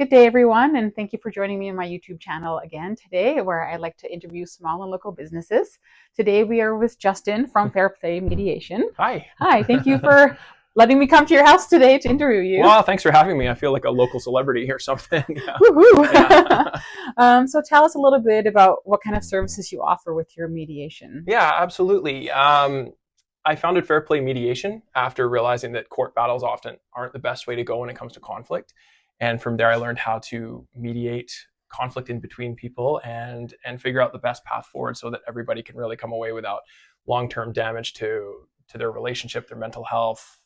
Good day, everyone, and thank you for joining me on my YouTube channel again today, where I like to interview small and local businesses. Today, we are with Justin from FairPlay Mediation. Hi. Hi, thank you for letting me come to your house today to interview you. Well, thanks for having me. I feel like a local celebrity or something. Woohoo! Yeah. So tell us a little bit about what kind of services you offer with your mediation. Yeah, absolutely. I founded FairPlay Mediation after realizing that court battles often aren't the best way to go when it comes to conflict. And from there, I learned how to mediate conflict in between people and figure out the best path forward so that everybody can really come away without long-term damage to their relationship, their mental health,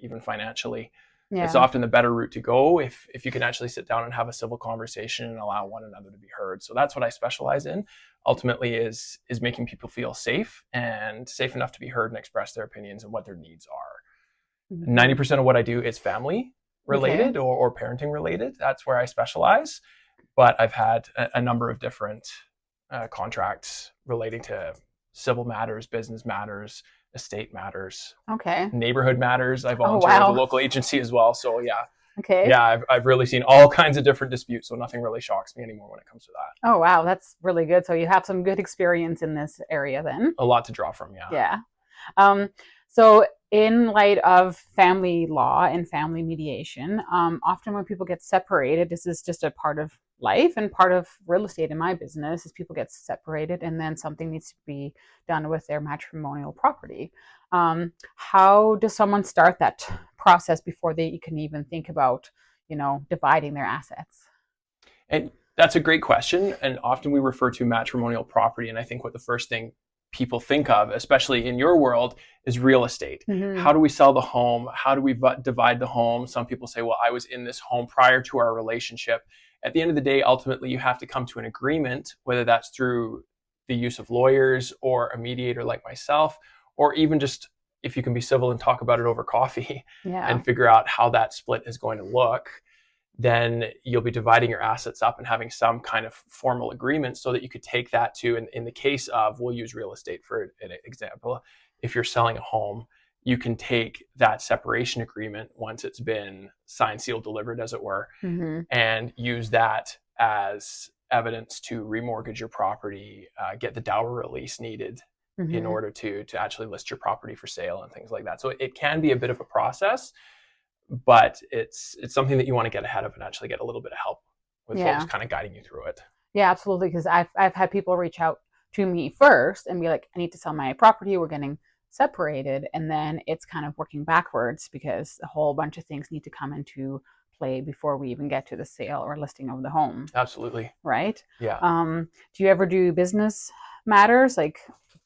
even financially. Yeah. It's often the better route to go if you can actually sit down and have a civil conversation and allow one another to be heard. So that's what I specialize in. Ultimately is making people feel safe and safe enough to be heard and express their opinions and what their needs are. 90% of what I do is family related or parenting related. That's where I specialize. But I've had a number of different contracts relating to civil matters, business matters, estate matters, neighborhood matters. I volunteer with a local agency as well. So yeah. Yeah, I've really seen all kinds of different disputes. So nothing really shocks me anymore when it comes to that. Oh, wow. That's really good. So you have some good experience in this area then. A lot to draw from, yeah. Yeah. So in light of family law and family mediation, often when people get separated, this is just a part of life and part of real estate in my business is people get separated and then something needs to be done with their matrimonial property. How does someone start that process before they can even think about, dividing their assets? And that's a great question. And often we refer to matrimonial property. And I think what the first thing people think of, especially in your world, is real estate. How do we sell the home? How do we divide the home? Some people say, well, I was in this home prior to our relationship. At the end of the day, ultimately, you have to come to an agreement, whether that's through the use of lawyers or a mediator like myself, or even just if you can be civil and talk about it over coffee and figure out how that split is going to look. Then you'll be dividing your assets up and having some kind of formal agreement so that you could take that to, in the case of, we'll use real estate for an example. If you're selling a home, you can take that separation agreement once it's been signed, sealed, delivered, as it were, and use that as evidence to remortgage your property, get the dower release needed in order to actually list your property for sale and things like that. So it can be a bit of a process, but it's something that you want to get ahead of and actually get a little bit of help with folks kind of guiding you through it. Yeah, absolutely. Because I've had people reach out to me first and be like, I need to sell my property. We're getting separated. And then it's kind of working backwards because a whole bunch of things need to come into play before we even get to the sale or listing of the home. Absolutely. Right? Yeah. Do you ever do business matters, like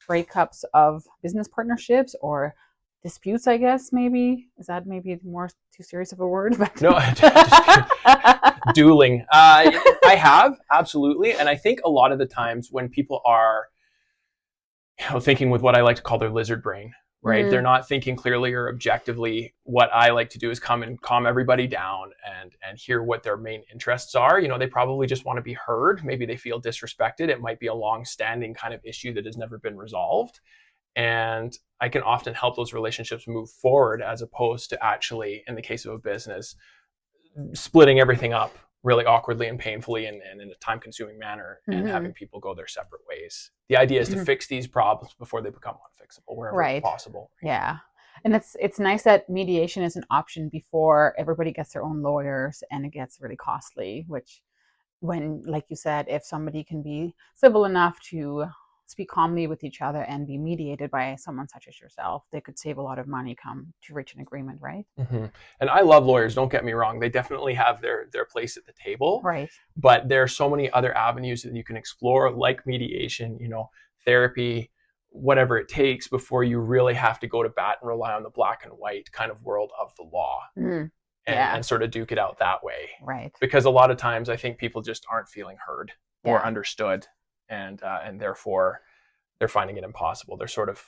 breakups of business partnerships or disputes, I guess, maybe? Is that maybe more too serious of a word? But no, dueling. I have, absolutely. And I think a lot of the times when people are thinking with what I like to call their lizard brain, right? They're not thinking clearly or objectively. What I like to do is come and calm everybody down and hear what their main interests are. They probably just want to be heard. Maybe they feel disrespected. It might be a long-standing kind of issue that has never been resolved. And I can often help those relationships move forward as opposed to actually, in the case of a business, splitting everything up really awkwardly and painfully and in a time-consuming manner and having people go their separate ways. The idea is to fix these problems before they become unfixable, wherever it's possible. Yeah. And it's nice that mediation is an option before everybody gets their own lawyers and it gets really costly, which when, like you said, if somebody can be civil enough to speak calmly with each other and be mediated by someone such as yourself, they could save a lot of money come to reach an agreement, right? And I love lawyers, don't get me wrong. They definitely have their place at the table. Right. But there are so many other avenues that you can explore, like mediation, therapy, whatever it takes before you really have to go to bat and rely on the black and white kind of world of the law and sort of duke it out that way. Right. Because a lot of times I think people just aren't feeling heard or understood. And therefore they're finding it impossible. They're sort of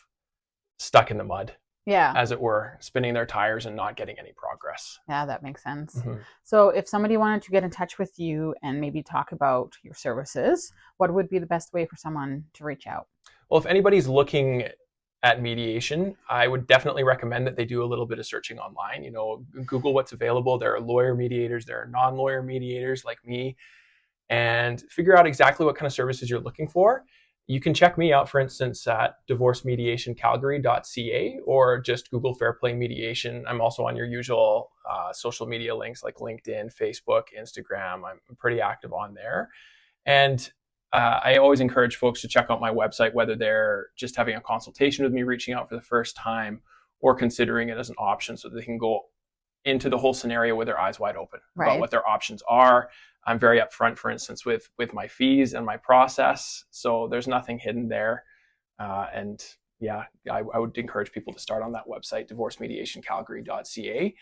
stuck in the mud, as it were, spinning their tires and not getting any progress. Yeah, that makes sense. So if somebody wanted to get in touch with you and maybe talk about your services, what would be the best way for someone to reach out? Well, if anybody's looking at mediation, I would definitely recommend that they do a little bit of searching online. You know, Google what's available. There are lawyer mediators, there are non-lawyer mediators like me, and figure out exactly what kind of services you're looking for. You can check me out, for instance, at divorcemediationcalgary.ca, or just Google FairPlay Mediation. I'm also on your usual social media links like LinkedIn, Facebook, Instagram. I'm pretty active on there. And I always encourage folks to check out my website, whether they're just having a consultation with me, reaching out for the first time, or considering it as an option, so they can go into the whole scenario with their eyes wide open about what their options are. I'm very upfront, for instance, with my fees and my process, so there's nothing hidden there. And yeah, I would encourage people to start on that website, divorcemediationcalgary.ca,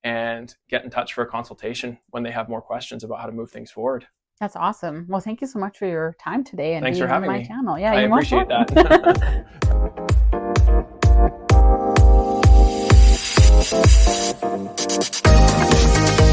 and get in touch for a consultation when they have more questions about how to move things forward. That's awesome. Well, thank you so much for your time today and Thanks being for having on my me. channel. Yeah, I you're most appreciate welcome. that.